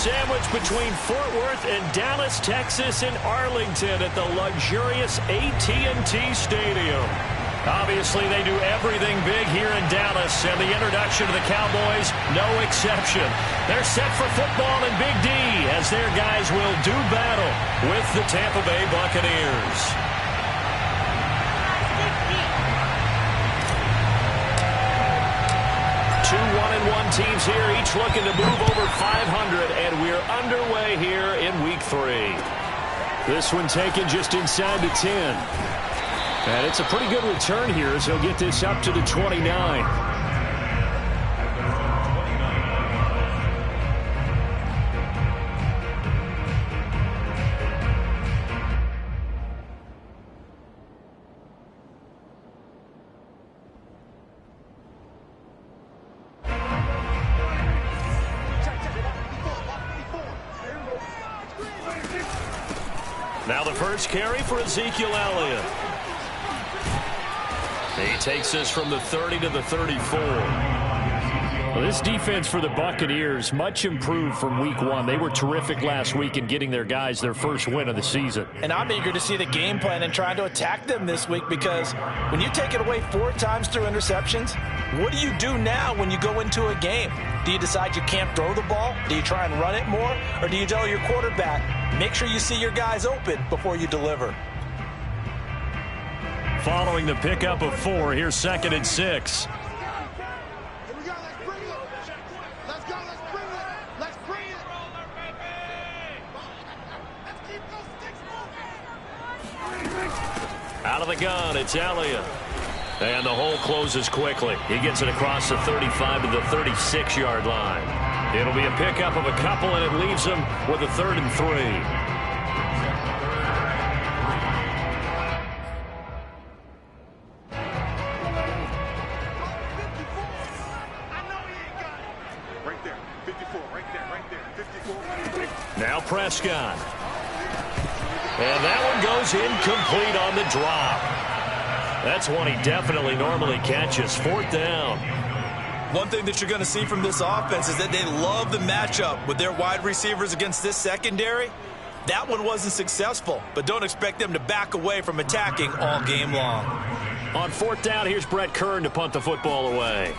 sandwiched between Fort Worth and Dallas, Texas, and Arlington at the luxurious AT&T Stadium. Obviously, they do everything big here in Dallas, and the introduction of the Cowboys, no exception. They're set for football in Big D as their guys will do battle with the Tampa Bay Buccaneers. Two 1-1 teams here, each looking to move over 500, and we're underway here in Week 3. This one taken just inside the 10. And it's a pretty good return here as he'll get this up to the 29. Now the first carry for Ezekiel Elliott. He takes this from the 30 to the 34. Well, this defense for the Buccaneers, much improved from Week 1. They were terrific last week in getting their guys their first win of the season. And I'm eager to see the game plan and trying to attack them this week, because when you take it away 4 times through interceptions, what do you do now when you go into a game? Do you decide you can't throw the ball? Do you try and run it more? Or do you tell your quarterback, make sure you see your guys open before you deliver? Following the pickup of 4, here's 2nd and 6. Here we go. Let's bring it. Let's go. Let's bring it. Let's bring it. Let's keep those sticks moving. Out of the gun, it's Elliott. And the hole closes quickly. He gets it across the 35 to the 36-yard line. It'll be a pickup of a couple, and it leaves him with a 3rd and 3. Now Prescott. And that one goes incomplete on the drop. That's one he definitely normally catches. 4th down. One thing that you're going to see from this offense is that they love the matchup with their wide receivers against this secondary. That one wasn't successful, but don't expect them to back away from attacking all game long. On 4th down, here's Brett Kern to punt the football away.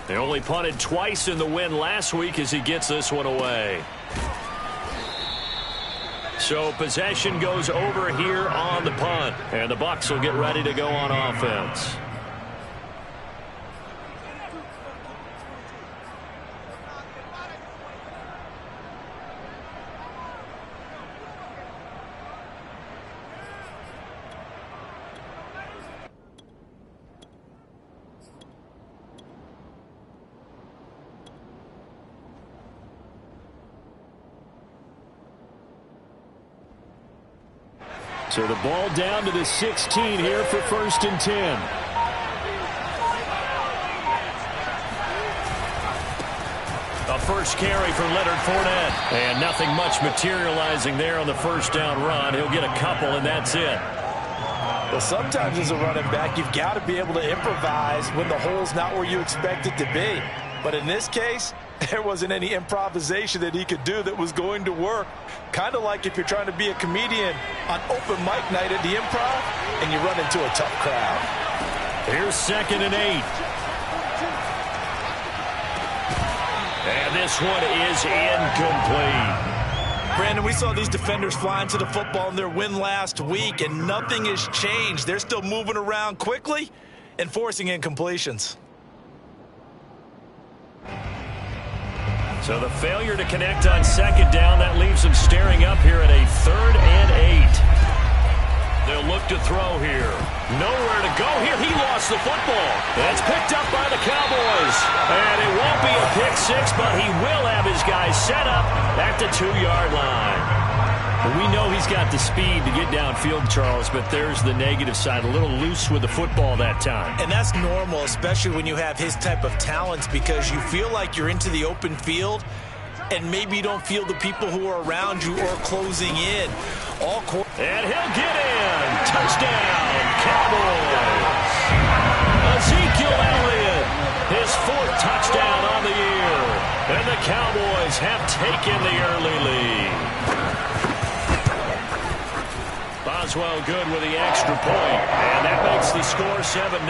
They only punted twice in the win last week as he gets this one away. So possession goes over here on the punt, and the Bucs will get ready to go on offense. So the ball down to the 16 here for 1st and 10. A first carry for Leonard Fournette. And nothing much materializing there on the 1st down run. He'll get a couple, and that's it. Well, sometimes as a running back, you've got to be able to improvise when the hole's not where you expect it to be. But in this case, there wasn't any improvisation that he could do that was going to work. Kind of like if you're trying to be a comedian on open mic night at the Improv and you run into a tough crowd. Here's 2nd and 8. And this one is incomplete. Brandon, we saw these defenders flying to the football in their win last week, and nothing has changed. They're still moving around quickly and forcing incompletions. So the failure to connect on 2nd down, that leaves them staring up here at a 3rd and 8. They'll look to throw here. Nowhere to go here. He lost the football. That's picked up by the Cowboys. And it won't be a pick 6, but he will have his guys set up at the 2-yard line. We know he's got the speed to get downfield, Charles, but there's the negative side. A little loose with the football that time. And that's normal, especially when you have his type of talents, because you feel like you're into the open field and maybe you don't feel the people who are around you or closing in. And he'll get in. Touchdown, Cowboys. Ezekiel Elliott, his 4th touchdown on the year. And And the Cowboys have taken the early lead. Boswell good with the extra point, and that makes the score 7-0.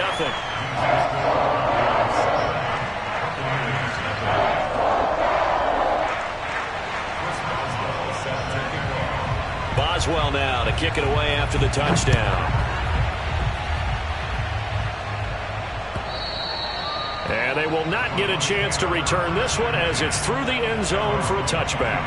Boswell now to kick it away after the touchdown. And they will not get a chance to return this one as it's through the end zone for a touchback.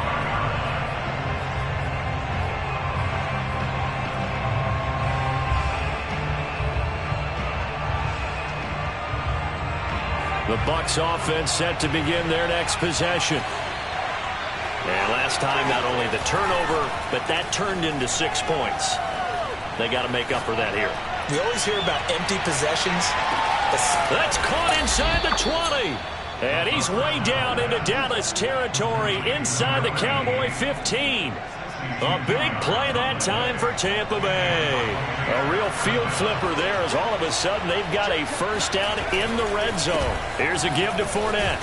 The Bucs offense set to begin their next possession. And last time, not only the turnover, but that turned into 6 points. They got to make up for that here. We always hear about empty possessions. That's caught inside the 20. And he's way down into Dallas territory inside the Cowboy 15. A big play that time for Tampa Bay. A real field flipper there as all of a sudden they've got a first down in the red zone. Here's a give to Fournette.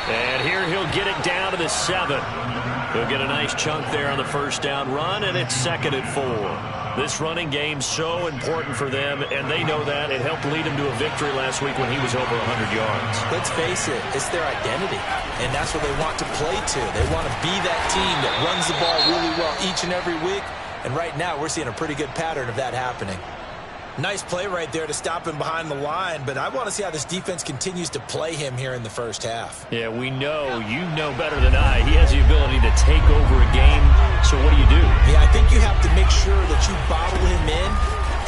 And here he'll get it down to the 7. He'll get a nice chunk there on the first down run, and it's 2nd and 4. This running game's so important for them, and they know that. It helped lead them to a victory last week when he was over 100 yards. Let's face it, it's their identity, and that's what they want to play to. They want to be that team that runs the ball really well each and every week, and right now we're seeing a pretty good pattern of that happening. Nice play right there to stop him behind the line, but I want to see how this defense continues to play him here in the first half. Yeah, we know. You know better than I. He has the ability to take over a game, so what do you do? Yeah, I think you have to make sure that you bottle him in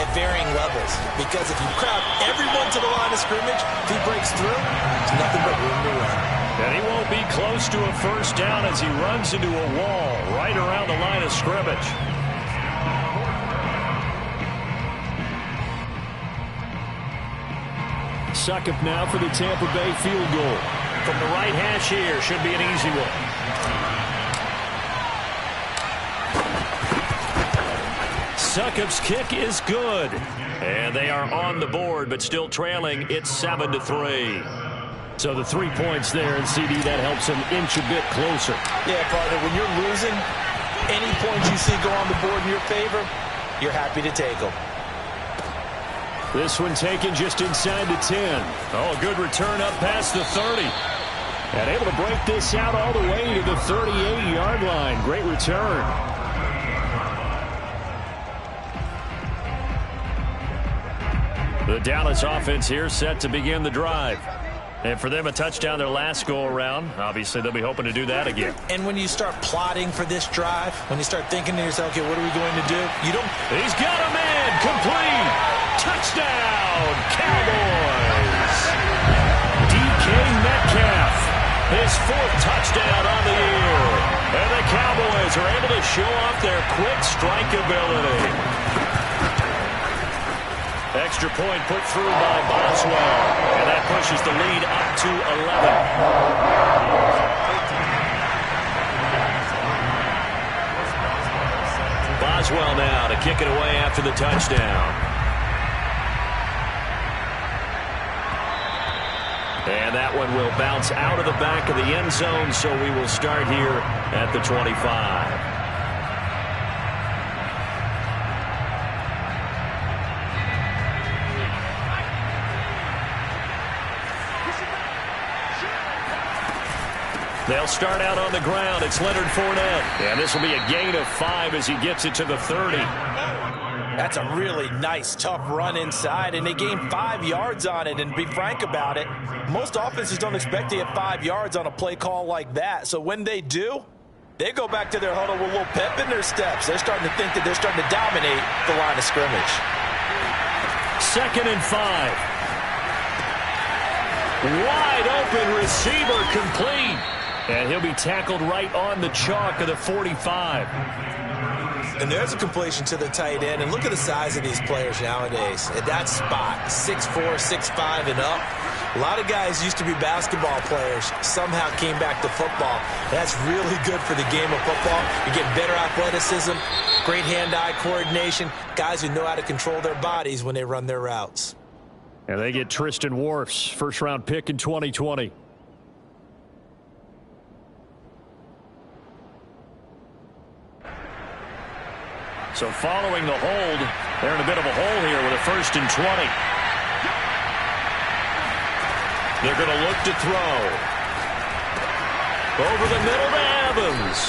at varying levels, because if you crowd everyone to the line of scrimmage, if he breaks through, there's nothing but room to run. And he won't be close to a first down as he runs into a wall right around the line of scrimmage. Succop now for the Tampa Bay field goal. From the right hash here, should be an easy one. Succop's kick is good. And they are on the board, but still trailing. It's 7-3. So the 3 points there, and CD, that helps them inch a bit closer. Yeah, partner, when you're losing, any points you see go on the board in your favor, you're happy to take them. This one taken just inside the 10. Oh, a good return up past the 30. And able to break this out all the way to the 38-yard line. Great return. The Dallas offense here set to begin the drive. And for them, a touchdown their last go-around. Obviously, they'll be hoping to do that again. And when you start plotting for this drive, when you start thinking to yourself, okay, what are we going to do? You don't... He's got a man. Complete. Touchdown, Cowboys. DK Metcalf, his 4th touchdown on the year. And the Cowboys are able to show off their quick strike ability. Extra point put through by Boswell. And that pushes the lead up to 11. Boswell now to kick it away after the touchdown. And that one will bounce out of the back of the end zone, so we will start here at the 25. They'll start out on the ground. It's Leonard Fournette. And this will be a gain of 5 as he gets it to the 30. That's a really nice, tough run inside, and they gained 5 yards on it. And to be frank about it, most offenses don't expect to get 5 yards on a play call like that. So when they do, they go back to their huddle with a little pep in their steps. They're starting to think that they're starting to dominate the line of scrimmage. 2nd and 5. Wide open receiver complete. And he'll be tackled right on the chalk of the 45. And there's a completion to the tight end. And look at the size of these players nowadays. At that spot, 6'4", 6'5", and up. A lot of guys used to be basketball players, somehow came back to football. That's really good for the game of football. You get better athleticism, great hand-eye coordination, guys who know how to control their bodies when they run their routes. And they get Tristan Wirfs, first-round pick in 2020. So following the hold, they're in a bit of a hole here with a 1st and 20. They're going to look to throw. Over the middle to Evans.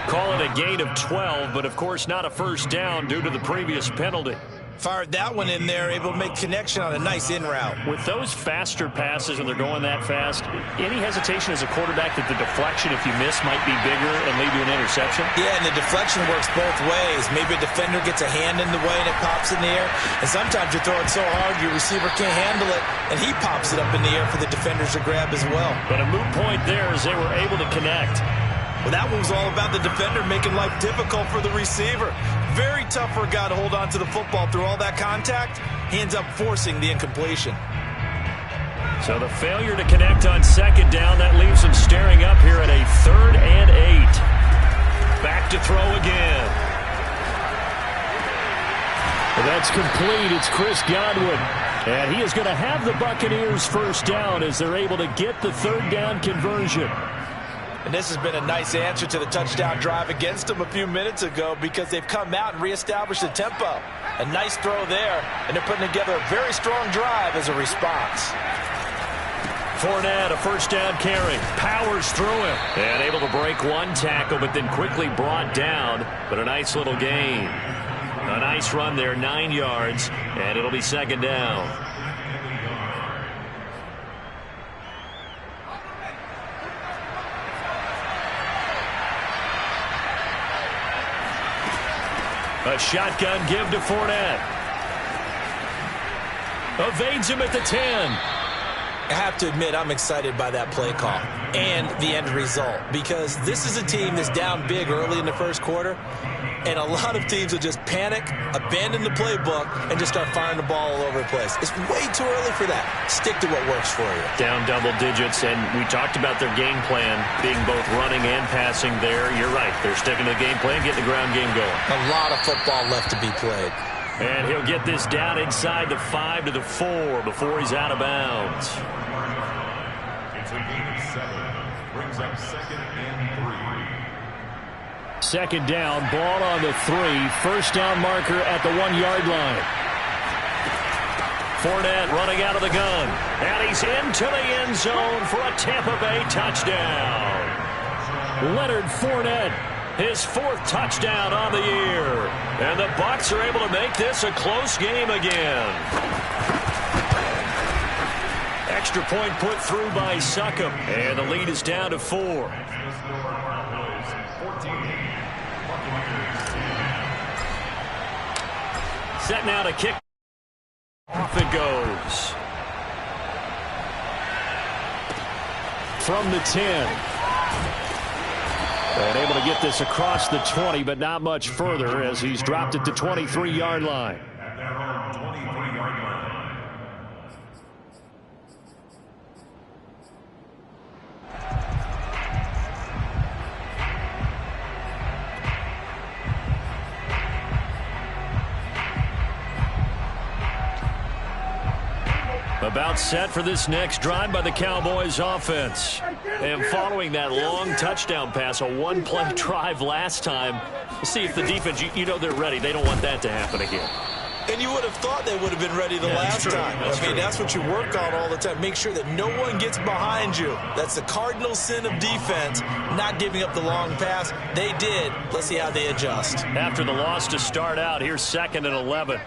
Call it a gain of 12, but of course not a first down due to the previous penalty. Fired that one in there, able to make connection on a nice in route. With those faster passes and they're going that fast, any hesitation as a quarterback that the deflection, if you miss, might be bigger and lead to an interception? Yeah, and the deflection works both ways. Maybe a defender gets a hand in the way and it pops in the air. And sometimes you throw it so hard your receiver can't handle it, and he pops it up in the air for the defenders to grab as well. But a moot point there as they were able to connect. Well, that one was all about the defender making life difficult for the receiver. Very tough for a guy to hold on to the football through all that contact. He ends up forcing the incompletion. So the failure to connect on 2nd down, that leaves him staring up here at a 3rd and 8. Back to throw again. Well, that's complete. It's Chris Godwin. And he is going to have the Buccaneers first down as they're able to get the 3rd down conversion. And this has been a nice answer to the touchdown drive against them a few minutes ago because they've come out and reestablished the tempo. A nice throw there, and they're putting together a very strong drive as a response. Fournette, a first down carry, powers through him. And able to break one tackle, but then quickly brought down. But a nice little gain. A nice run there, 9 yards, and it'll be 2nd down. A shotgun give to Fournette. Evades him at the 10. I have to admit, I'm excited by that play call and the end result because this is a team that's down big early in the first quarter, and a lot of teams will just panic, abandon the playbook, and just start firing the ball all over the place. It's way too early for that. Stick to what works for you. Down double digits, and we talked about their game plan being both running and passing there. You're right. They're sticking to the game plan, getting the ground game going. A lot of football left to be played. And he'll get this down inside the 5 to the 4 before he's out of bounds. It's a gain of 7. Brings up 2nd and 3. 2nd down, ball on the 3. First down marker at the 1-yard line. Fournette running out of the gun. And he's into the end zone for a Tampa Bay touchdown. Leonard Fournette, his 4th touchdown on the year. And the Bucs are able to make this a close game again. Extra point put through by Succop. And the lead is down to 4. Set now to kick. Off it goes. From the 10. And able to get this across the 20, but not much further as he's dropped it to 23-yard line. At their own 23-yard line. About set for this next drive by the Cowboys offense. And following that long touchdown pass, a one-play drive last time, we'll see if the defense, you know they're ready. They don't want that to happen again. And you would have thought they would have been ready the last time. That's what you work on all the time. Make sure that no one gets behind you. That's the cardinal sin of defense, not giving up the long pass. They did. Let's see how they adjust. After the loss to start out, here's 2nd and 11.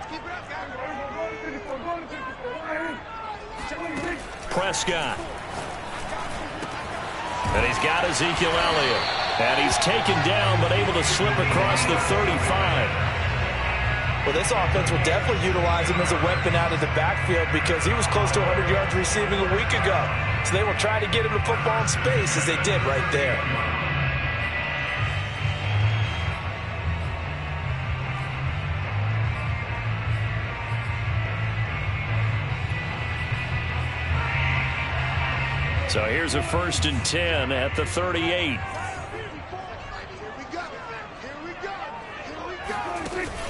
Prescott. And he's got Ezekiel Elliott. And he's taken down, but able to slip across the 35. Well, this offense will definitely utilize him as a weapon out of the backfield because he was close to 100 yards receiving a week ago. So they will try to get him the football in space as they did right there. So here's a 1st and 10 at the 38.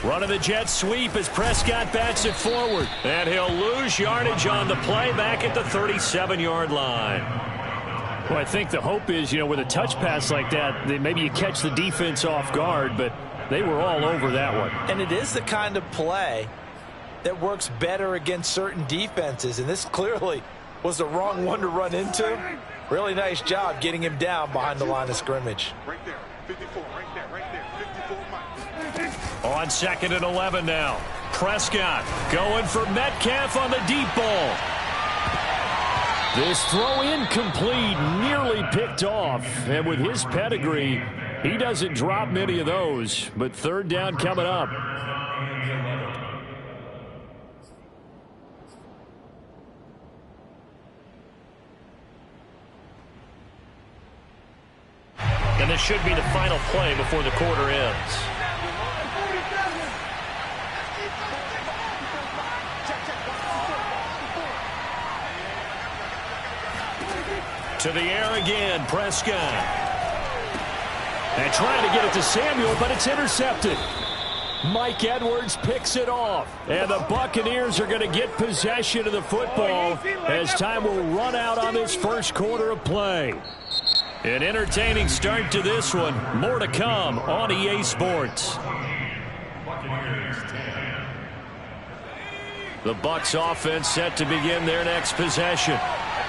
Running the jet sweep as Prescott backs it forward. And he'll lose yardage on the play back at the 37-yard line. Well, I think the hope is, with a touch pass like that, maybe you catch the defense off guard, but They were all over that one. And it is the kind of play that works better against certain defenses, and this clearly was the wrong one to run into. Really nice job getting him down behind the line of scrimmage. Right there, 54, right there, 54 miles. On 2nd and 11 now. Prescott going for Metcalf on the deep ball. This throw incomplete, nearly picked off. And with his pedigree, he doesn't drop many of those. But 3rd down coming up. And this should be the final play before the quarter ends. To the air again, Prescott. And trying to get it to Samuel, but it's intercepted. Mike Edwards picks it off. And the Buccaneers are going to get possession of the football as time will run out on this first quarter of play. An entertaining start to this one. More to come on EA Sports. The Bucs offense set to begin their next possession.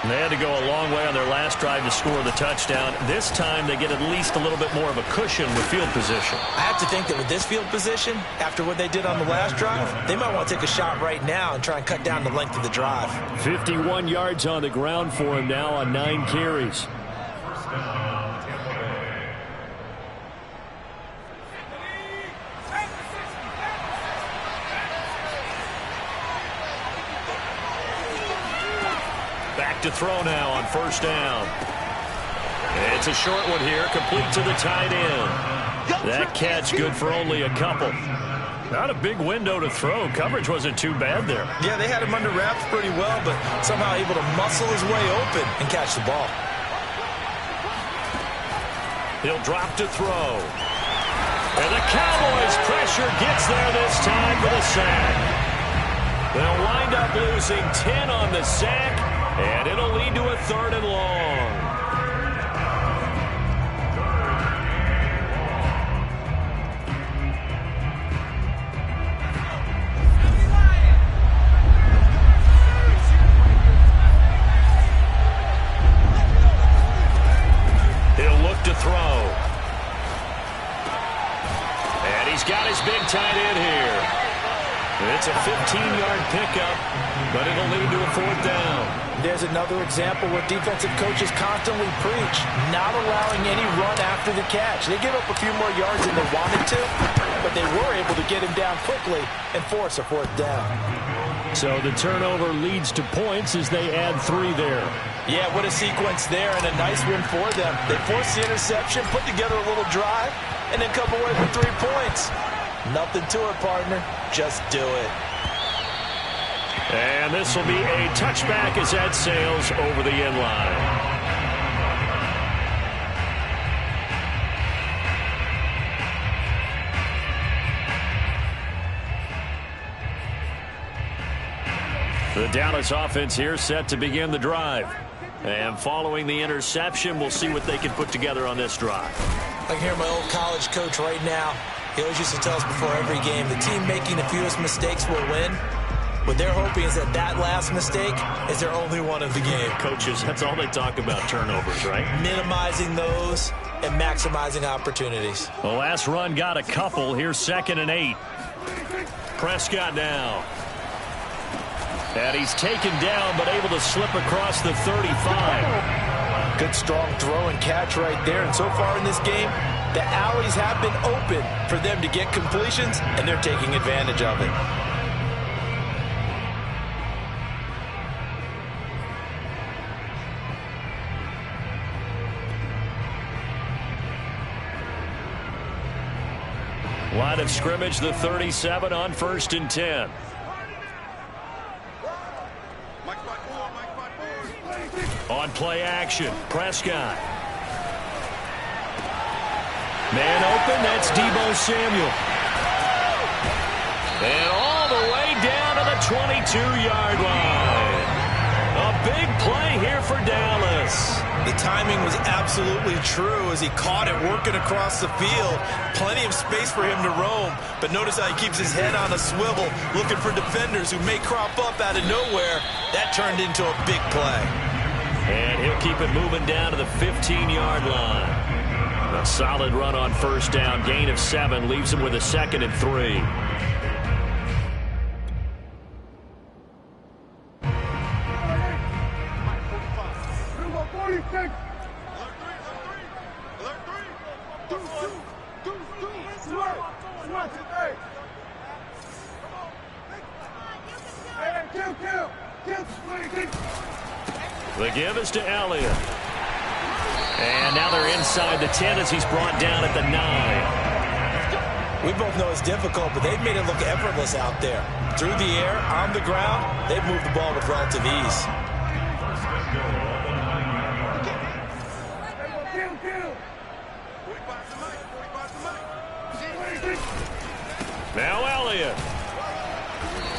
They had to go a long way on their last drive to score the touchdown. This time they get at least a little bit more of a cushion with field position. I have to think that with this field position, after what they did on the last drive, they might want to take a shot right now and try and cut down the length of the drive. 51 yards on the ground for him now on 9 carries. Back to throw now on 1st down. It's a short one here, complete to the tight end. That catch good for only a couple. Not a big window to throw. Coverage wasn't too bad there. Yeah, they had him under wraps pretty well, but somehow able to muscle his way open and catch the ball. He'll drop to throw. And the Cowboys' pressure gets there this time for the sack. They'll wind up losing 10 on the sack, and it'll lead to a 3rd and long. He'll look to throw. And he's got his big tight end here. It's a 15-yard pickup, but it'll lead to a 4th down. There's another example where defensive coaches constantly preach, not allowing any run after the catch. They give up a few more yards than they wanted to, but they were able to get him down quickly and force a 4th down. So the turnover leads to points as they add 3 there. Yeah, what a sequence there, and a nice win for them. They forced the interception, put together a little drive, and then come away with 3 points. Nothing to it, partner. Just do it. And this will be a touchback as that sails over the end line. The Dallas offense here set to begin the drive. And following the interception, we'll see what they can put together on this drive. I can hear my old college coach right now. He always used to tell us before every game, the team making the fewest mistakes will win. What they're hoping is that that last mistake is their only one of the game. Coaches, that's all they talk about, turnovers, right? Minimizing those and maximizing opportunities. The last run got a couple. Here's 2nd and 8. Prescott now. And he's taken down, but able to slip across the 35. Good strong throw and catch right there. And so far in this game, the alleys have been open for them to get completions, and they're taking advantage of it. Line of scrimmage, the 37 on 1st and 10. On play action, Prescott. Man open, that's Deebo Samuel. And all the way down to the 22-yard line. A big play here for Dallas. The timing was absolutely true as he caught it working across the field. Plenty of space for him to roam, but notice how he keeps his head on a swivel, looking for defenders who may crop up out of nowhere. That turned into a big play. And he'll keep it moving down to the 15-yard line. A solid run on first down. Gain of 7 leaves him with a 2nd and 3. The give is to Elliott. And now they're inside the 10 as he's brought down at the 9. We both know it's difficult, but they've made it look effortless out there. Through the air, on the ground, they've moved the ball with relative ease. Now Elliott.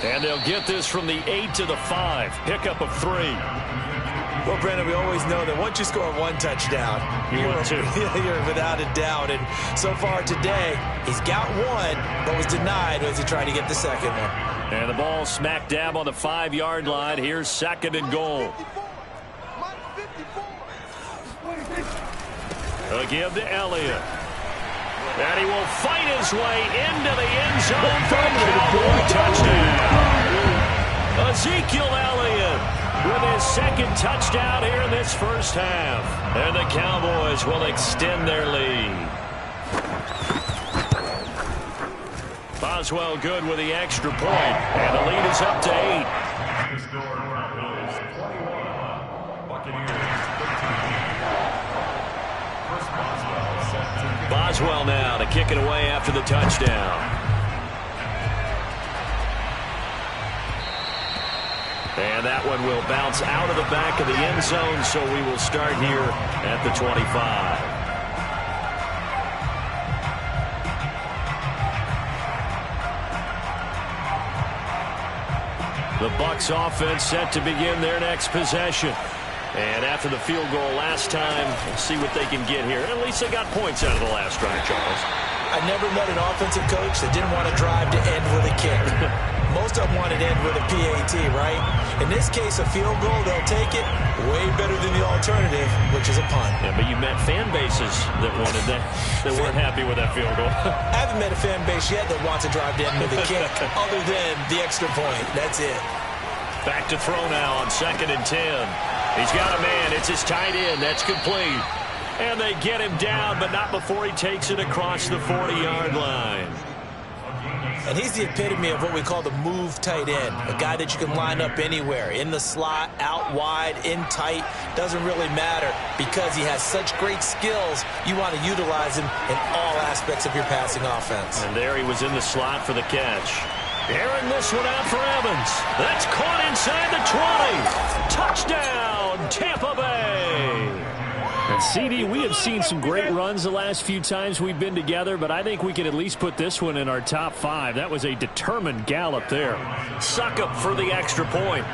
And they'll get this from the 8 to the 5. Pickup of 3. Well, Brandon, we always know that once you score 1 touchdown, you're without a doubt. And so far today, he's got 1, but was denied as he tried to get the 2nd one. And the ball smack dab on the 5-yard line. Here's 2nd and goal. A give to Elliott. And he will fight his way into the end zone for a Cowboy touchdown. Ezekiel Elliott with his 2nd touchdown here in this first half. And the Cowboys will extend their lead. Boswell good with the extra point. And the lead is up to 8. Boswell now to kick it away after the touchdown. And that one will bounce out of the back of the end zone, so we will start here at the 25. The Bucs offense set to begin their next possession. And after the field goal last time, we'll see what they can get here. At least they got points out of the last drive, Charles. I never met an offensive coach that didn't want to drive to end with a kick. Most of them wanted to end with a PAT, right? In this case, a field goal, they'll take it way better than the alternative, which is a punt. Yeah, but you met fan bases that wanted that, that weren't happy with that field goal. I haven't met a fan base yet that wants to drive to end with a kick other than the extra point. That's it. Back to throw now on 2nd and 10. He's got a man. It's his tight end. That's complete. And they get him down, but not before he takes it across the 40-yard line. And he's the epitome of what we call the move tight end. A guy that you can line up anywhere. In the slot, out wide, in tight. Doesn't really matter because he has such great skills. You want to utilize him in all aspects of your passing offense. And there he was in the slot for the catch. Airing this one out for Evans. That's caught inside the 20. Touchdown, Tampa Bay. And CD, we have seen some great runs the last few times we've been together, but I think we can at least put this one in our top 5. That was a determined gallop there. Suckup for the extra point.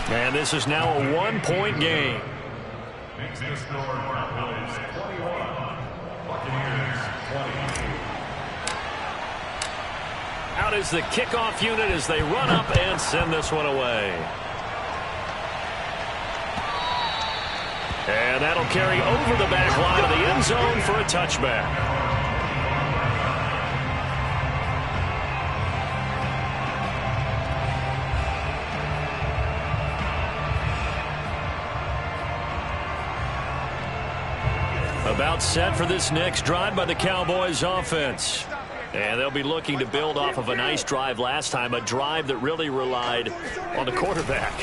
And this is now a 1-point game. Makes the score Cowboys 21, Buccaneers 20. Out is the kickoff unit as they run up and send this one away. And that'll carry over the back line of the end zone for a touchback. About set for this next drive by the Cowboys offense. And they'll be looking to build off of a nice drive last time, a drive that really relied on the quarterback.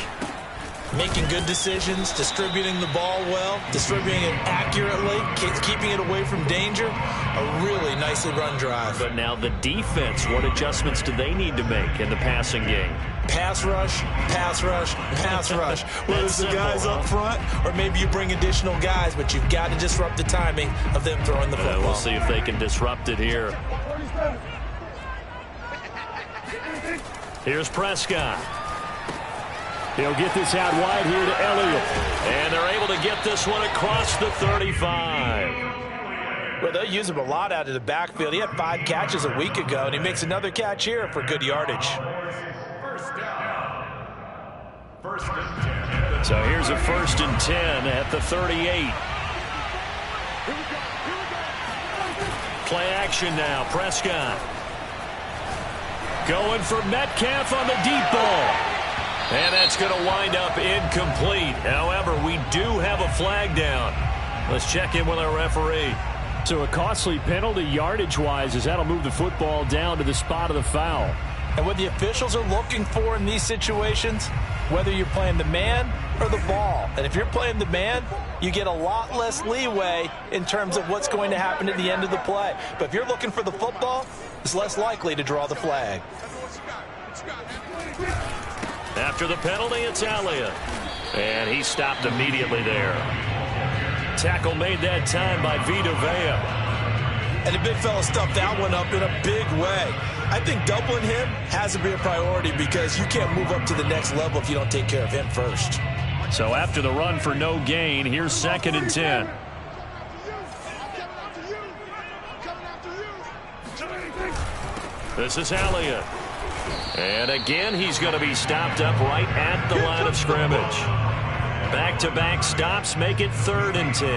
making good decisions, distributing the ball well, distributing it accurately, keeping it away from danger. A really nicely run drive. But now the defense, what adjustments do they need to make in the passing game? Pass rush, pass rush, pass rush. Whether it's the guys up front or maybe you bring additional guys, but you've got to disrupt the timing of them throwing the football. We'll see if they can disrupt it here. Here's Prescott. He'll get this out wide here to Elliott. And they're able to get this one across the 35. Well, they'll use him a lot out of the backfield. He had 5 catches a week ago, and he makes another catch here for good yardage. So here's a 1st and 10 at the 38. Play action now. Prescott going for Metcalf on the deep ball. And that's going to wind up incomplete. However, we do have a flag down. Let's check in with our referee. So a costly penalty yardage-wise as that'll move the football down to the spot of the foul. And what the officials are looking for in these situations, whether you're playing the man or the ball. And if you're playing the man, you get a lot less leeway in terms of what's going to happen at the end of the play. But if you're looking for the football, it's less likely to draw the flag. After the penalty, it's Elliott. And he stopped immediately there. Tackle made that time by Vita Vea. And the big fella stuffed that one up in a big way. I think doubling him has to be a priority because you can't move up to the next level if you don't take care of him first. So after the run for no gain, here's 2nd and 10. This is Elliott. And again, he's going to be stopped up right at the line of scrimmage. Back-to-back stops make it 3rd and 10.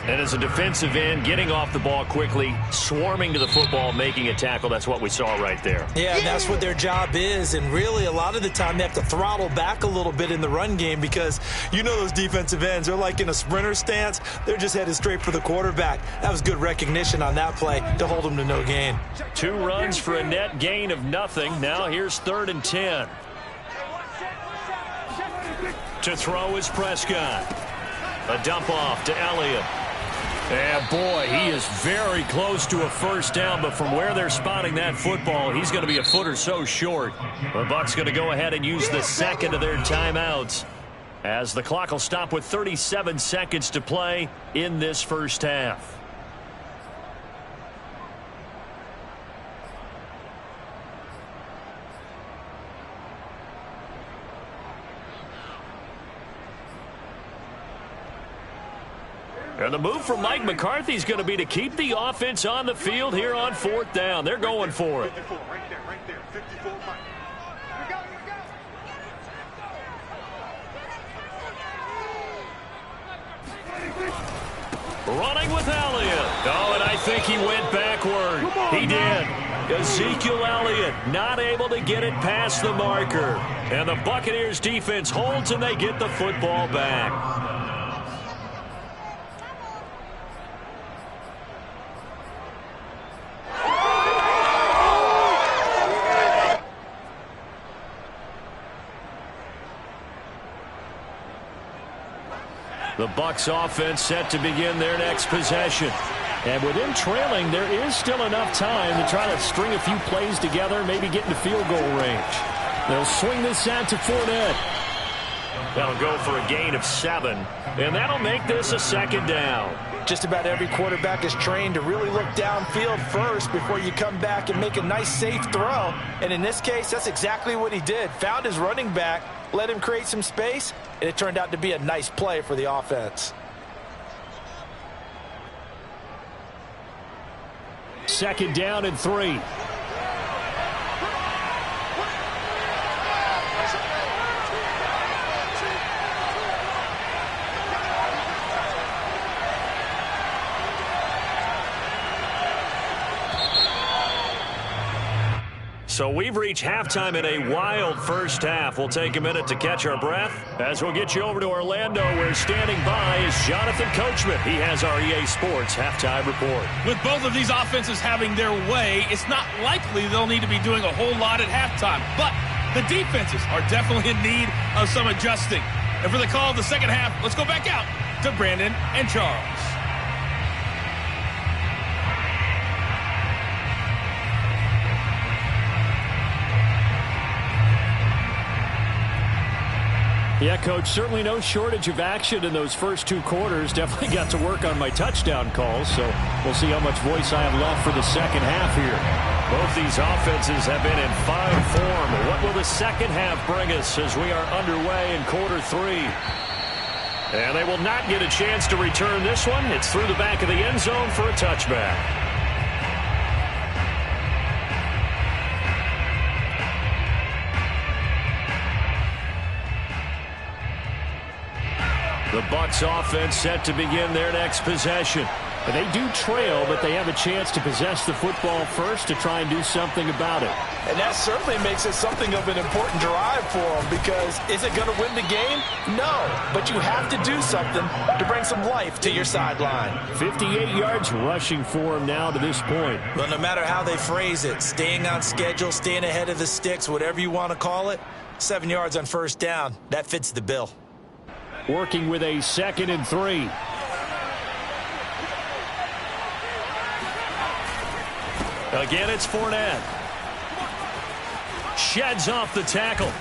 And as a defensive end, getting off the ball quickly, swarming to the football, making a tackle, that's what we saw right there. Yeah, and that's what their job is. And really, a lot of the time, they have to throttle back a little bit in the run game because you know those defensive ends, they're like in a sprinter stance. They're just headed straight for the quarterback. That was good recognition on that play to hold them to no gain. 2 runs for a net gain of nothing. Now here's 3rd and 10. To throw is Prescott. A dump off to Elliott. And boy, he is very close to a 1st down, but from where they're spotting that football, he's going to be a foot or so short. The Bucs going to go ahead and use the 2nd of their timeouts as the clock will stop with 37 seconds to play in this 1st half. And the move from Mike McCarthy is going to be to keep the offense on the field here on 4th down. They're going for it. Running with Elliott. Oh, and I think he went backward. He did. Ezekiel Elliott not able to get it past the marker. And the Buccaneers defense holds and they get the football back. The Bucs offense set to begin their next possession. And with them trailing, there is still enough time to try to string a few plays together, maybe get into field goal range. They'll swing this out to Fournette. That'll go for a gain of 7, and that'll make this a 2nd down. Just about every quarterback is trained to really look downfield first before you come back and make a nice, safe throw. And in this case, that's exactly what he did. Found his running back, let him create some space, and it turned out to be a nice play for the offense. 2nd down and 3. So we've reached halftime in a wild 1st half. We'll take a minute to catch our breath as we'll get you over to Orlando, where standing by is Jonathan Coachman. He has our EA Sports halftime report. With both of these offenses having their way, it's not likely they'll need to be doing a whole lot at halftime. But the defenses are definitely in need of some adjusting. And for the call of the second half, let's go back out to Brandon and Charles. Yeah, Coach, certainly no shortage of action in those first two quarters. Definitely got to work on my touchdown calls, so we'll see how much voice I have left for the second half here. Both these offenses have been in fine form. What will the second half bring us as we are underway in quarter three? And they will not get a chance to return this one. It's through the back of the end zone for a touchback. The Bucs offense set to begin their next possession. And they do trail, but they have a chance to possess the football first to try and do something about it. And that certainly makes it something of an important drive for them, because is it going to win the game? No, but you have to do something to bring some life to your sideline. 58 yards rushing for him now to this point. Well, no matter how they phrase it, staying on schedule, staying ahead of the sticks, whatever you want to call it, 7 yards on first down, that fits the bill. Working with a 2nd and 3. Again, it's Fournette. Sheds off the tackle.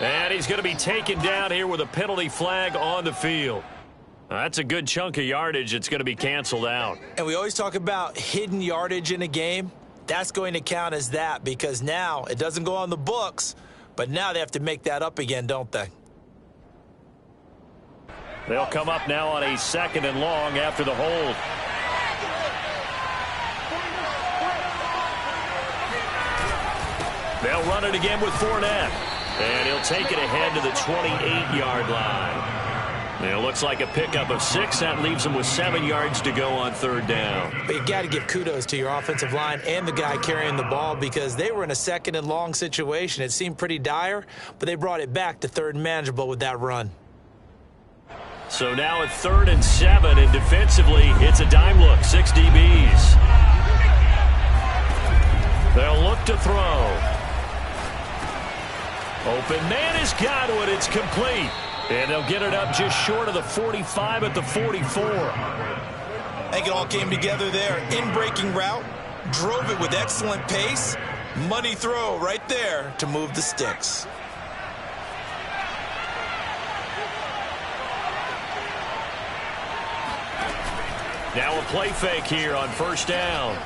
And he's going to be taken down here with a penalty flag on the field. That's a good chunk of yardage. It's going to be canceled out. And we always talk about hidden yardage in a game. That's going to count as that, because now it doesn't go on the books, but now they have to make that up again, don't they? They'll come up now on a 2nd and long after the hold. They'll run it again with Fournette. And he'll take it ahead to the 28-yard line. It looks like a pickup of 6. That leaves them with 7 yards to go on third down. But you got to give kudos to your offensive line and the guy carrying the ball, because they were in a 2nd and long situation. It seemed pretty dire, but they brought it back to 3rd and manageable with that run. So now at 3rd and 7, and defensively, it's a dime look, 6 DBs. They'll look to throw. Open man has got it. It's complete. And they'll get it up just short of the 45 at the 44. I think it all came together there. In-breaking route, drove it with excellent pace. Money throw right there to move the sticks. Now a play fake here on first down.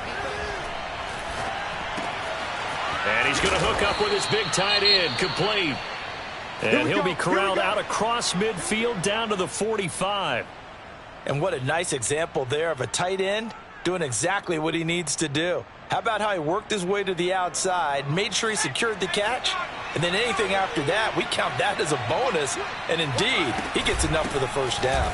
And he's going to hook up with his big tight end, complete. And he'll be corralled out across midfield down to the 45. And what a nice example there of a tight end doing exactly what he needs to do. How about how he worked his way to the outside, made sure he secured the catch, and then anything after that, we count that as a bonus. And indeed, he gets enough for the first down.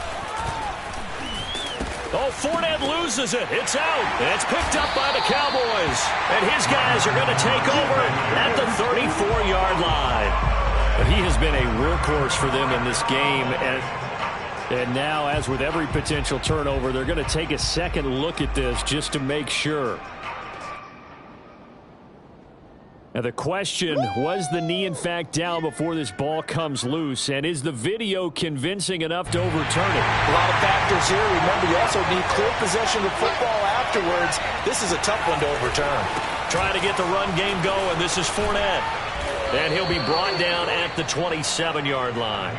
Oh, Fournette loses it. It's out. And it's picked up by the Cowboys. And his guys are going to take over at the 34-yard line. But he has been a workhorse for them in this game. And now, as with every potential turnover, they're going to take a second look at this just to make sure. Now the question, was the knee in fact down before this ball comes loose? And is the video convincing enough to overturn it? A lot of factors here. Remember, you also need clear possession of the football afterwards. This is a tough one to overturn. Trying to get the run game going. This is Fournette. And he'll be brought down at the 27-yard line.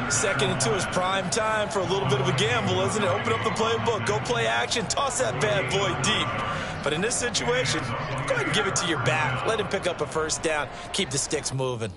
2nd and 2 is prime time for a little bit of a gamble, isn't it? Open up the playbook, go play action, toss that bad boy deep. But in this situation, go ahead and give it to your back. Let him pick up a first down. Keep the sticks moving.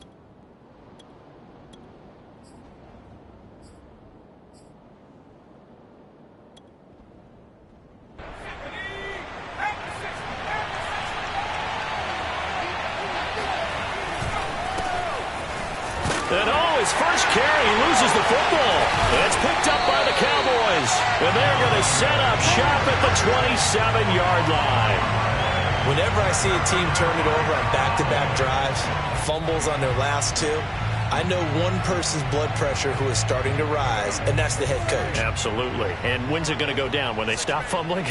And his first carry, he loses the football. And it's picked up by the Cowboys. And they're going to set up shop at the 27-yard line. Whenever I see a team turn it over on back-to-back drives, fumbles on their last two, I know one person's blood pressure who is starting to rise, and that's the head coach. Absolutely. And when's it going to go down? When they stop fumbling?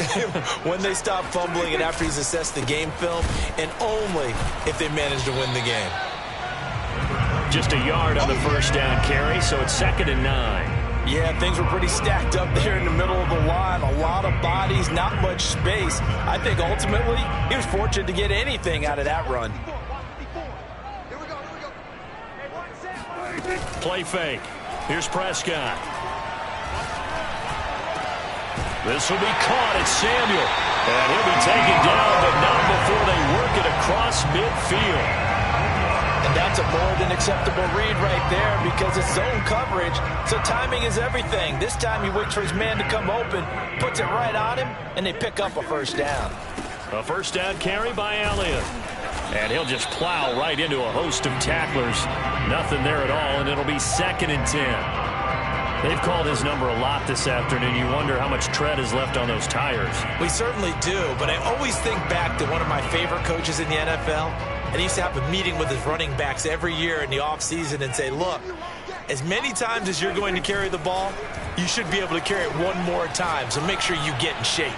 When they stop fumbling and after he's assessed the game film, and only if they manage to win the game. Just a yard on the first down carry, so it's 2nd and 9. Yeah, things were pretty stacked up there in the middle of the line. A lot of bodies, not much space. I think ultimately he was fortunate to get anything out of that run. Play fake. Here's Prescott. This will be caught. It's Samuel. And he'll be taken down, but not before they work it across midfield. And that's a more than acceptable read right there because it's zone coverage, so timing is everything. This time he waits for his man to come open, puts it right on him, and they pick up a first down. A first down carry by Elliott. And he'll just plow right into a host of tacklers. Nothing there at all, and it'll be 2nd and 10. They've called his number a lot this afternoon. You wonder how much tread is left on those tires. We certainly do, but I always think back to one of my favorite coaches in the NFL. And he used to have a meeting with his running backs every year in the offseason and say, look, as many times as you're going to carry the ball, you should be able to carry it one more time, so make sure you get in shape.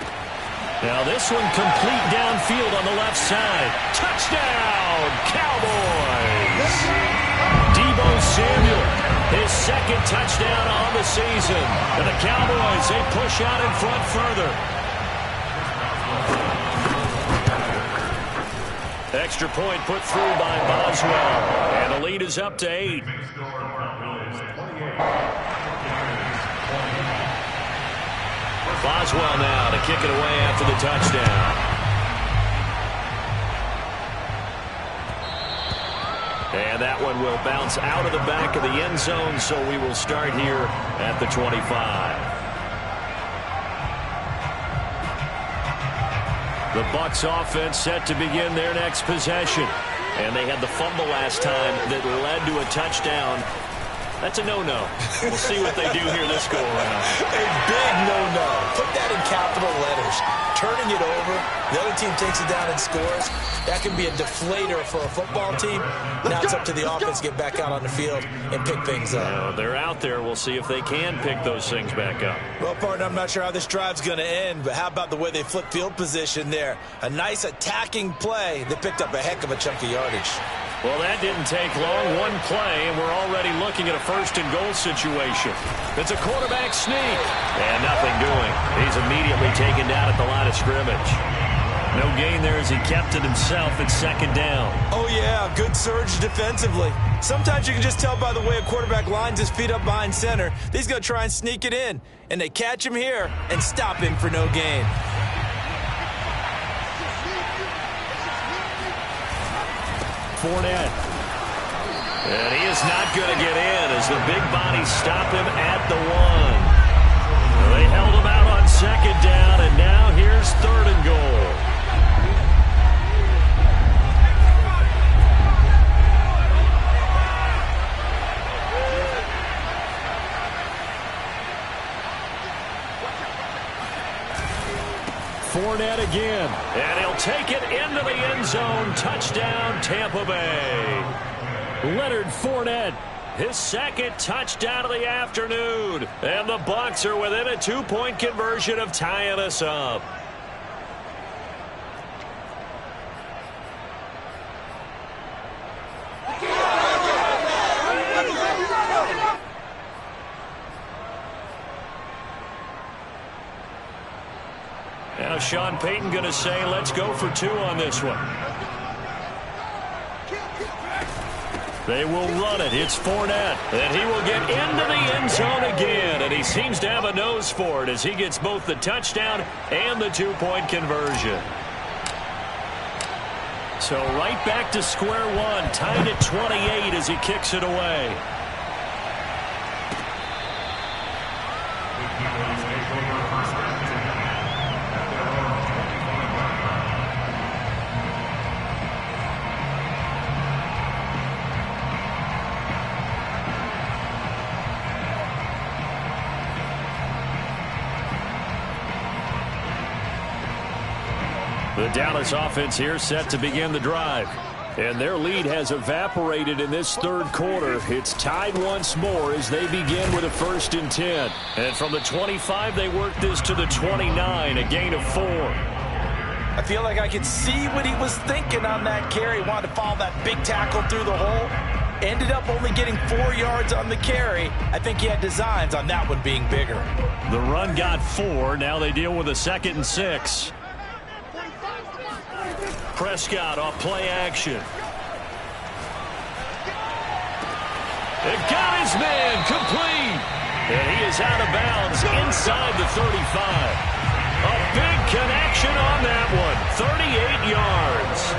Now this one complete downfield on the left side. Touchdown, Cowboys! Deebo Samuel, his 2nd touchdown on the season. And the Cowboys, they push out in front further. Extra point put through by Boswell. And the lead is up to 8. Boswell now to kick it away after the touchdown. And that one will bounce out of the back of the end zone, so we will start here at the 25. The Bucs offense set to begin their next possession. And they had the fumble last time that led to a touchdown. That's a no-no. We'll see what they do here this go-around. A big no-no. Put that in capital letters. Turning it over, the other team takes it down and scores. That can be a deflator for a football team. Now it's up to the offense to get back out on the field and pick things up. Now, they're out there. We'll see if they can pick those things back up. Well, partner, I'm not sure how this drive's going to end, but how about the way they flip field position there? A nice attacking play. They picked up a heck of a chunk of yardage. Well, that didn't take long. One play, and we're already looking at a 1st and goal situation. It's a quarterback sneak. And nothing doing. He's immediately taken down at the line of scrimmage. No gain there as he kept it himself at 2nd down. Oh, yeah, good surge defensively. Sometimes you can just tell by the way a quarterback lines his feet up behind center. He's going to try and sneak it in. And they catch him here and stop him for no gain. Fournette. And he is not going to get in as the big bodies stop him at the 1. They held him out on 2nd down, and now here's 3rd and goal. Fournette again, and he'll take it into the end zone. Touchdown, Tampa Bay. Leonard Fournette, his 2nd touchdown of the afternoon. And the Bucs are within a 2-point conversion of tying us up. Now Sean Payton going to say, let's go for 2 on this one. They will run it. It's Fournette. And he will get into the end zone again. And he seems to have a nose for it as he gets both the touchdown and the 2-point conversion. So right back to square one. Tied at 28 as he kicks it away. The Dallas offense here set to begin the drive. And their lead has evaporated in this 3rd quarter. It's tied once more as they begin with a 1st and 10. And from the 25, they work this to the 29, a gain of 4. I feel like I could see what he was thinking on that carry. He wanted to follow that big tackle through the hole. Ended up only getting 4 yards on the carry. I think he had designs on that one being bigger. The run got 4. Now they deal with a 2nd and 6. Prescott off play action. It got his man complete. And he is out of bounds inside the 35. A big connection on that one. 38 yards.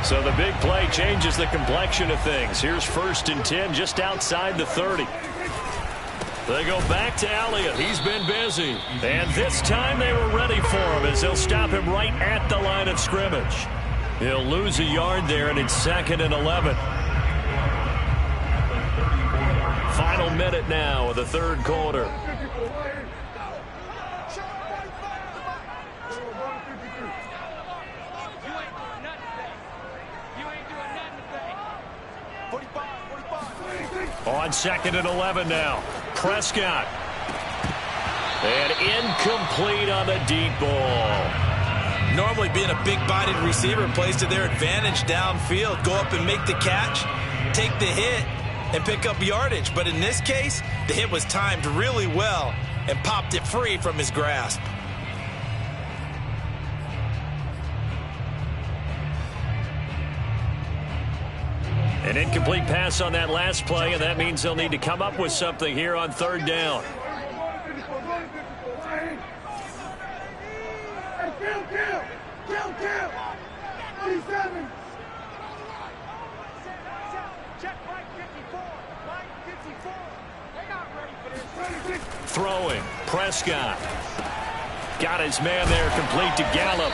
So the big play changes the complexion of things. Here's 1st and 10 just outside the 30. They go back to Elliott. He's been busy. And this time they were ready for him as they'll stop him right at the line of scrimmage. He'll lose a yard there, and it's 2nd and 11. Final minute now of the 3rd quarter. On 2nd and 11 now. Prescott. And incomplete on the deep ball. Normally being a big-bodied receiver plays to their advantage downfield. Go up and make the catch, take the hit, and pick up yardage. But in this case, the hit was timed really well and popped it free from his grasp. An incomplete pass on that last play, and that means they'll need to come up with something here on 3rd down. Throwing. Prescott. Got his man there complete to Gallup.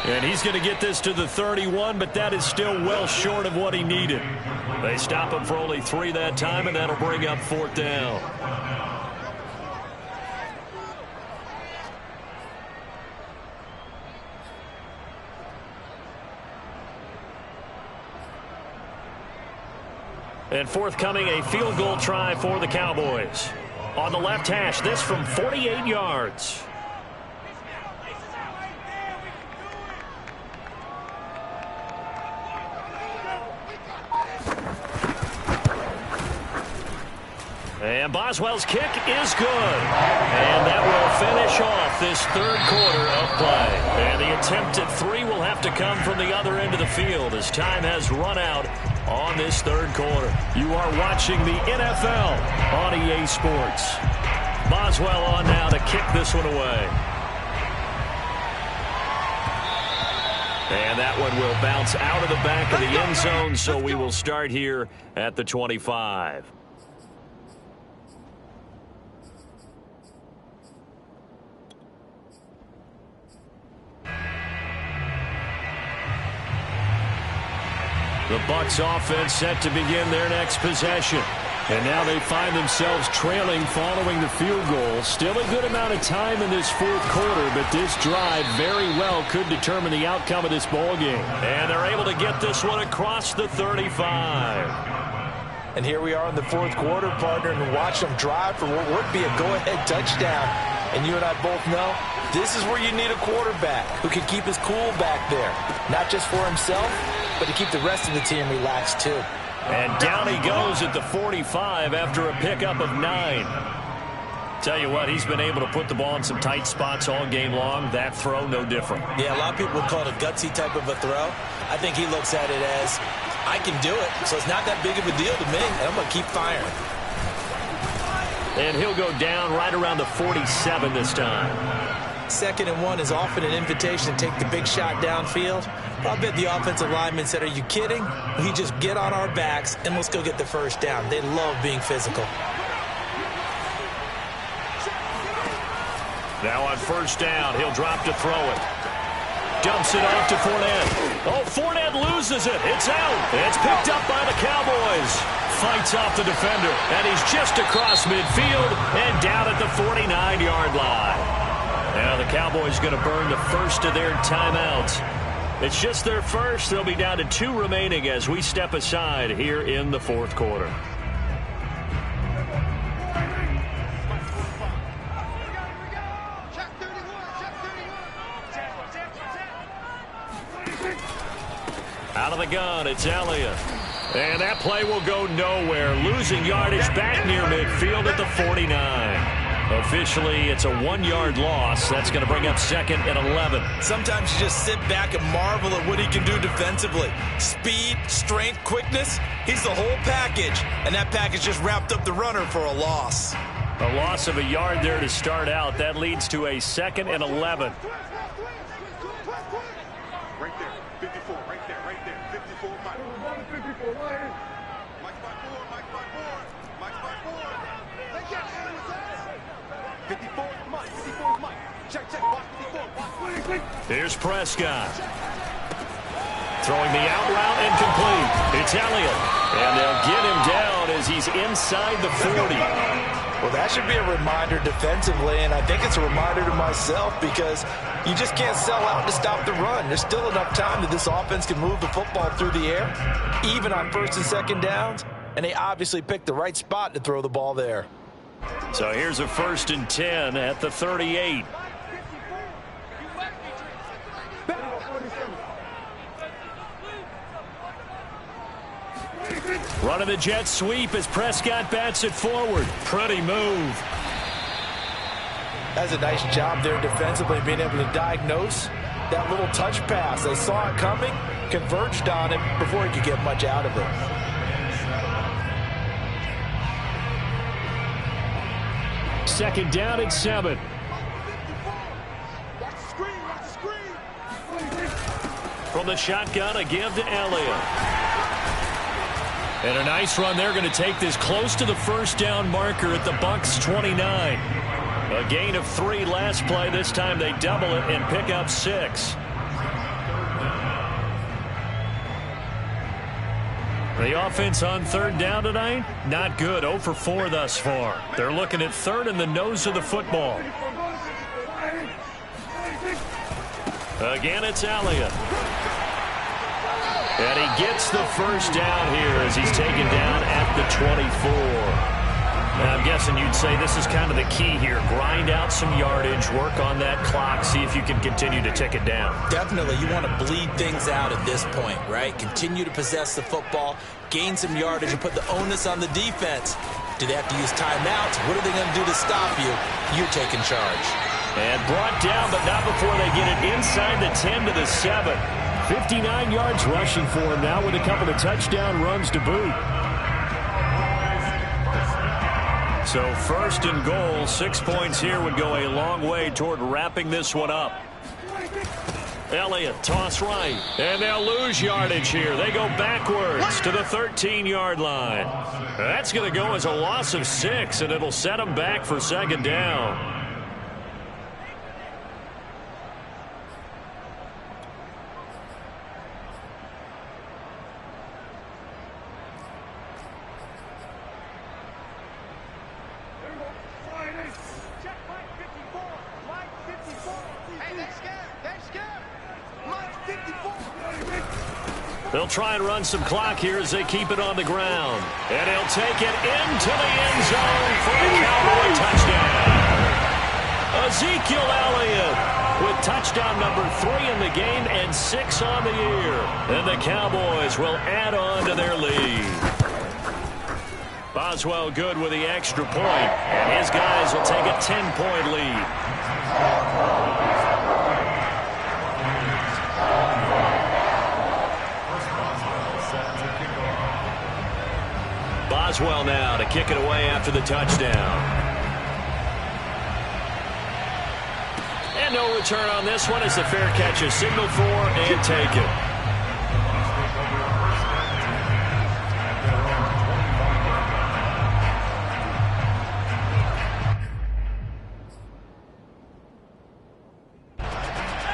And he's going to get this to the 31, but that is still well short of what he needed. They stop him for only 3 that time, and that'll bring up 4th down. And forthcoming, a field goal try for the Cowboys. On the left hash, this from 48 yards. And Boswell's kick is good. And that will finish off this 3rd quarter of play. And the attempt at 3 will have to come from the other end of the field as time has run out on this 3rd quarter. You are watching the NFL on EA Sports. Boswell on now to kick this one away. And that one will bounce out of the back of the end zone, so we will start here at the 25. The Bucs offense set to begin their next possession. And now they find themselves trailing following the field goal. Still a good amount of time in this 4th quarter, but this drive very well could determine the outcome of this ball game. And they're able to get this one across the 35. And here we are in the 4th quarter, partner, and watch them drive for what would be a go-ahead touchdown. And you and I both know this is where you need a quarterback who can keep his cool back there. Not just for himself, but to keep the rest of the team relaxed too. And down he goes at the 45 after a pickup of 9. Tell you what, he's been able to put the ball in some tight spots all game long. That throw, no different. Yeah, a lot of people would call it a gutsy type of a throw. I think he looks at it as, I can do it, so it's not that big of a deal to me, and I'm going to keep firing. And he'll go down right around the 47 this time. 2nd and 1 is often an invitation to take the big shot downfield. I'll bet the offensive lineman said, are you kidding? We just get on our backs and let's go get the 1st down. They love being physical. Now on 1st down, he'll drop to throw it. Dumps it off to Fournette. Oh, Fournette loses it. It's out. It's picked up by the Cowboys. Fights off the defender, and he's just across midfield and down at the 49-yard line. Now the Cowboys going to burn the first of their timeouts. It's just their first. They'll be down to 2 remaining as we step aside here in the 4th quarter. the gun. It's Elliott. And that play will go nowhere. Losing yardage back near midfield at the 49. Officially, it's a 1-yard loss. That's going to bring up 2nd and 11. Sometimes you just sit back and marvel at what he can do defensively. Speed, strength, quickness. He's the whole package. And that package just wrapped up the runner for a loss. A loss of a yard there to start out. That leads to a 2nd and 11. Right there, 54, right there, 54, Mike. 54, Mike. Mike spot 4. They get it, 54 Mike. Check, watch 54. Here's Prescott. Throwing the out route incomplete. It's Elliott. And they'll get him down as he's inside the 40. Well, that should be a reminder defensively, and I think it's a reminder to myself because you just can't sell out to stop the run. There's still enough time that this offense can move the football through the air, even on 1st and 2nd downs, and they obviously picked the right spot to throw the ball there. So here's a 1st and 10 at the 38. Running the jet sweep as Prescott bats it forward. Pretty move. That's a nice job there defensively, being able to diagnose that little touch pass. They saw it coming, converged on it before he could get much out of it. Second down and 7. From the shotgun, a give to Elliott. And a nice run. They're going to take this close to the 1st down marker at the Bucs 29. A gain of 3 last play. This time they double it and pick up 6. The offense on 3rd down tonight, not good. 0 for 4 thus far. They're looking at 3rd in the nose of the football. Again, it's Elliott. And he gets the 1st down here as he's taken down at the 24. Now, I'm guessing you'd say this is kind of the key here. Grind out some yardage, work on that clock, see if you can continue to tick it down. Definitely. You want to bleed things out at this point, right? Continue to possess the football, gain some yardage, and put the onus on the defense. Do they have to use timeouts? What are they going to do to stop you? You're taking charge. And brought down, but not before they get it inside the 10 to the 7. 59 yards rushing for him now with a couple of touchdown runs to boot. So 1st and goal, 6 points here would go a long way toward wrapping this one up. Elliott, toss right, and they'll lose yardage here. They go backwards to the 13-yard line. That's going to go as a loss of 6, and it'll set them back for 2nd down. They'll try and run some clock here as they keep it on the ground. And he'll take it into the end zone for a Cowboy touchdown. Ezekiel Elliott with touchdown number 3 in the game and 6 on the year. And the Cowboys will add on to their lead. Boswell good with the extra point, and his guys will take a 10-point lead. Boswell now to kick it away after the touchdown. And no return on this one as the fair catch is signaled for and taken.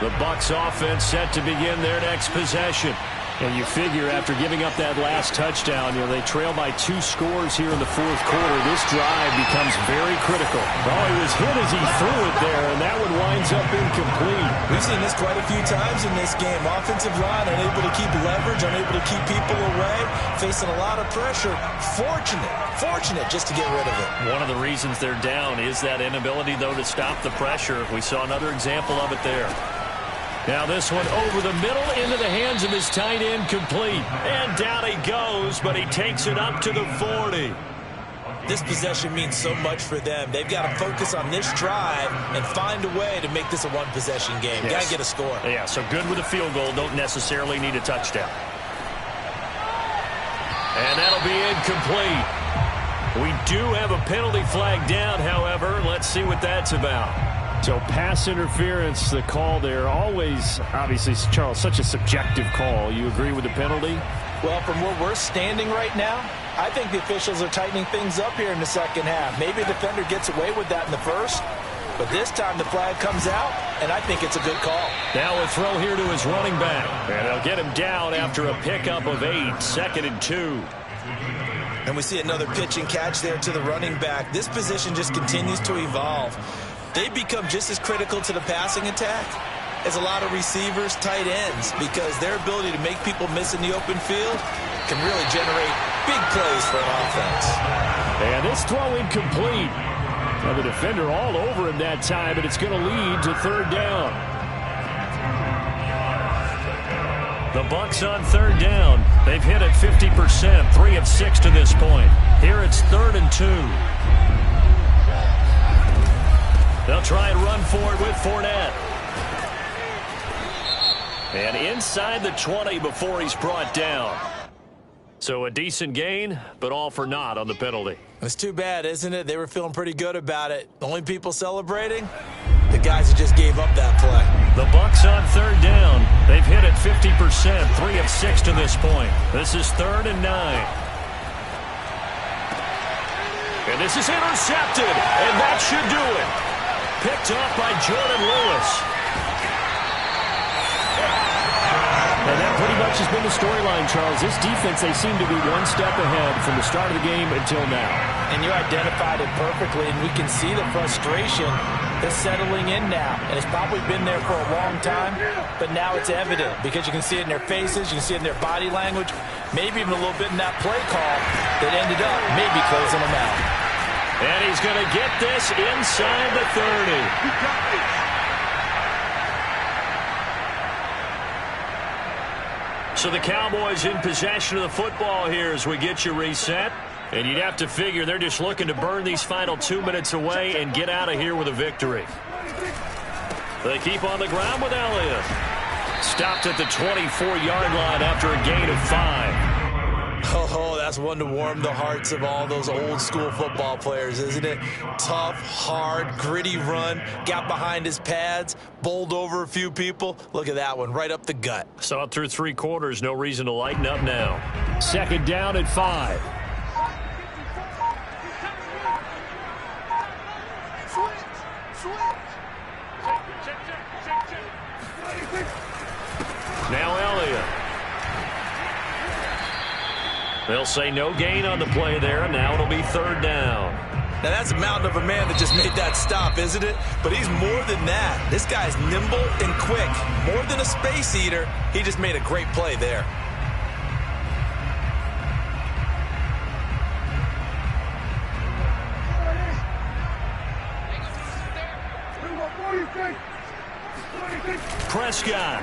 The Bucs offense set to begin their next possession. And you figure after giving up that last touchdown, they trail by 2 scores here in the 4th quarter. This drive becomes very critical. Oh, he was hit as he threw it there, and that one winds up incomplete. We've seen this quite a few times in this game. Offensive line unable to keep leverage, unable to keep people away, facing a lot of pressure. Fortunate just to get rid of it. One of the reasons they're down is that inability, though, to stop the pressure. We saw another example of it there. Now this one over the middle into the hands of his tight end, complete. And down he goes, but he takes it up to the 40. This possession means so much for them. They've got to focus on this drive and find a way to make this a one-possession game. Yes. Got to get a score. Yeah, so good with a field goal. Don't necessarily need a touchdown. And that'll be incomplete. We do have a penalty flag down, however. Let's see what that's about. So pass interference, the call there. Always, obviously, Charles, such a subjective call. You agree with the penalty? Well, from where we're standing right now, I think the officials are tightening things up here in the second half. Maybe the defender gets away with that in the first, but this time the flag comes out, and I think it's a good call. Now a throw here to his running back. And they'll get him down after a pickup of 8, 2nd and 2. And we see another pitch and catch there to the running back. This position just continues to evolve. They become just as critical to the passing attack as a lot of receivers, tight ends, because their ability to make people miss in the open field can really generate big plays for an offense. And this throw incomplete. Now the defender all over him that time, but it's going to lead to 3rd down. The Bucs on 3rd down. They've hit it 50%, 3 of 6 to this point. Here it's 3rd and 2. They'll try and run for it with Fournette. And inside the 20 before he's brought down. So a decent gain, but all for naught on the penalty. It's too bad, isn't it? They were feeling pretty good about it. The only people celebrating? The guys who just gave up that play. The Bucs on 3rd down. They've hit it 50%, 3 of 6 to this point. This is 3rd and 9. And this is intercepted, and that should do it. Picked off by Jordan Lewis. And that pretty much has been the storyline, Charles. This defense, they seem to be one step ahead from the start of the game until now. And you identified it perfectly, and we can see the frustration that's settling in now. And it's probably been there for a long time, but now it's evident because you can see it in their faces, you can see it in their body language, maybe even a little bit in that play call that ended up maybe closing them out. And he's going to get this inside the 30. So the Cowboys in possession of the football here as we get you reset. And you'd have to figure they're just looking to burn these final 2 minutes away and get out of here with a victory. They keep on the ground with Elliott. Stopped at the 24-yard line after a gain of 5. Oh, that's one to warm the hearts of all those old-school football players, isn't it? Tough, hard, gritty run, got behind his pads, bowled over a few people. Look at that one, right up the gut. Saw it through 3 quarters, no reason to lighten up now. 2nd down at 5. Now Elliott. They'll say no gain on the play there, and now it'll be 3rd down. Now that's a mountain of a man that just made that stop, isn't it? But he's more than that. This guy's nimble and quick. More than a space eater, he just made a great play there. Prescott.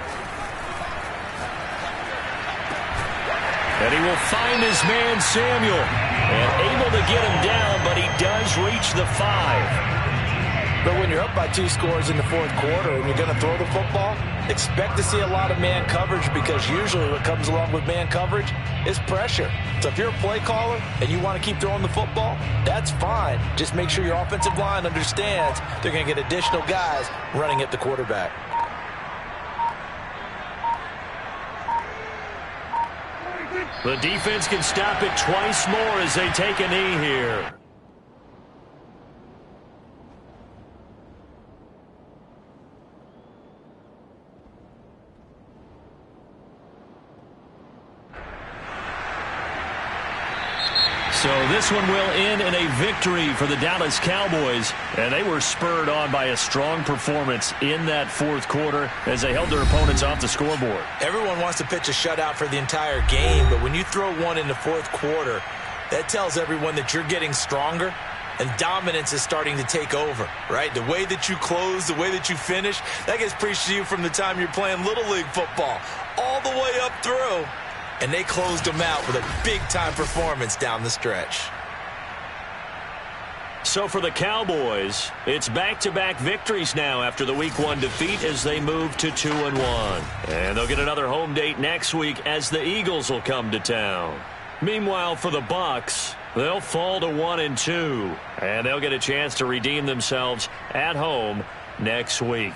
And he will find his man Samuel. And able to get him down, but he does reach the 5. But when you're up by 2 scores in the 4th quarter and you're going to throw the football, expect to see a lot of man coverage because usually what comes along with man coverage is pressure. So if you're a play caller and you want to keep throwing the football, that's fine. Just make sure your offensive line understands they're going to get additional guys running at the quarterback. The defense can stop it twice more as they take a knee here. So this one will end in a victory for the Dallas Cowboys, and they were spurred on by a strong performance in that 4th quarter as they held their opponents off the scoreboard. Everyone wants to pitch a shutout for the entire game, but when you throw one in the 4th quarter, that tells everyone that you're getting stronger and dominance is starting to take over, right? The way that you close, the way that you finish, that gets preached to you from the time you're playing Little League football all the way up through. And they closed them out with a big-time performance down the stretch. So for the Cowboys, it's back-to-back victories now after the Week 1 defeat as they move to 2-1. And they'll get another home date next week as the Eagles will come to town. Meanwhile, for the Bucs, they'll fall to 1-2. And they'll get a chance to redeem themselves at home next week.